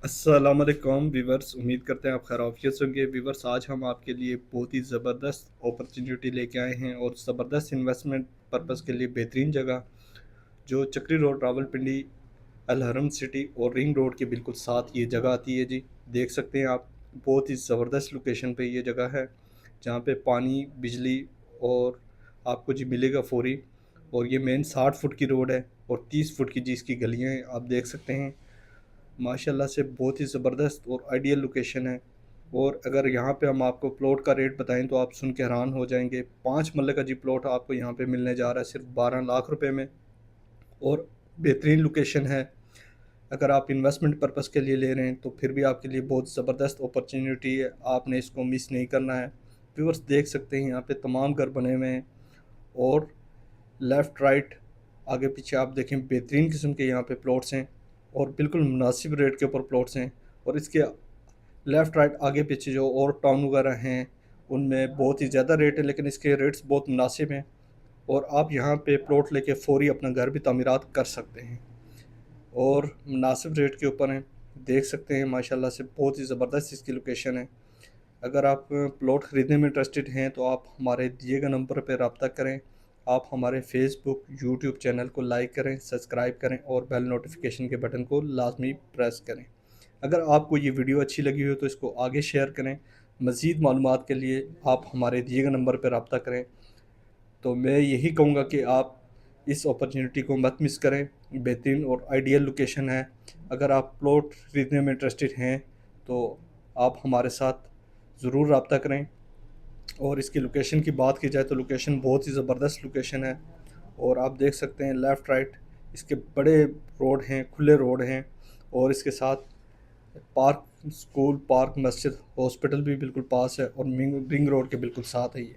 अस्सलाम वालेकुम वीवर्स, उम्मीद करते हैं आप खैरियत से होंगे। वीवर्स, आज हम आपके लिए बहुत ही ज़बरदस्त अपॉर्चुनिटी लेके आए हैं और ज़बरदस्त इन्वेस्टमेंट पर्पस के लिए बेहतरीन जगह जो चक्री रोड, रावलपिंडी, अलहरम सिटी और रिंग रोड के बिल्कुल साथ ये जगह आती है जी। देख सकते हैं आप, बहुत ही ज़बरदस्त लोकेशन पे ये जगह है जहाँ पे पानी, बिजली और आपको जी मिलेगा फौरी। और ये मेन 60 फुट की रोड है और 30 फुट की जी इसकी गलियाँ हैं, आप देख सकते हैं। माशाल्लाह से बहुत ही ज़बरदस्त और आइडियल लोकेशन है। और अगर यहाँ पे हम आपको प्लॉट का रेट बताएं तो आप सुन के हैरान हो जाएंगे। 5 मरले का जी प्लॉट आपको यहाँ पे मिलने जा रहा है सिर्फ 12 लाख रुपए में। और बेहतरीन लोकेशन है। अगर आप इन्वेस्टमेंट पर्पज़ के लिए ले रहे हैं तो फिर भी आपके लिए बहुत ज़बरदस्त अपॉर्चुनिटी है, आपने इसको मिस नहीं करना है। व्यूअर्स, देख सकते हैं यहाँ पे तमाम घर बने हुए हैं और लेफ़्ट राइट आगे पीछे आप देखें बेहतरीन किस्म के यहाँ पे प्लॉट्स हैं और बिल्कुल मुनासिब रेट के ऊपर प्लॉट्स हैं। और इसके लेफ़्ट राइट आगे पीछे जो और टाउन वगैरह हैं उनमें बहुत ही ज़्यादा रेट है, लेकिन इसके रेट्स बहुत मुनासिब हैं और आप यहाँ पे प्लॉट लेके फ़ौरी अपना घर भी तामीरात कर सकते हैं और मुनासिब रेट के ऊपर हैं। देख सकते हैं माशाल्लाह से बहुत ही ज़बरदस्त इसकी लोकेशन है। अगर आप प्लॉट ख़रीदने में इंटरेस्टेड हैं तो आप हमारे दिए गए नंबर पर रब्ता करें। आप हमारे फेसबुक, यूट्यूब चैनल को लाइक करें, सब्सक्राइब करें और बेल नोटिफिकेशन के बटन को लाजमी प्रेस करें। अगर आपको ये वीडियो अच्छी लगी हो तो इसको आगे शेयर करें। मज़ीद मालूमात के लिए आप हमारे दिए गए नंबर पर रब्ता करें। तो मैं यही कहूँगा कि आप इस अपॉर्चुनिटी को मत मिस करें। बेहतरीन और आइडियल लोकेशन है। अगर आप प्लॉट खरीदने में इंटरेस्टेड हैं तो आप हमारे साथ ज़रूर रब्ता करें। और इसकी लोकेशन की बात की जाए तो लोकेशन बहुत ही ज़बरदस्त लोकेशन है। और आप देख सकते हैं लेफ़्ट राइट इसके बड़े रोड हैं, खुले रोड हैं और इसके साथ पार्क, स्कूल, पार्क, मस्जिद, हॉस्पिटल भी बिल्कुल पास है और रिंग रोड के बिल्कुल साथ है ये।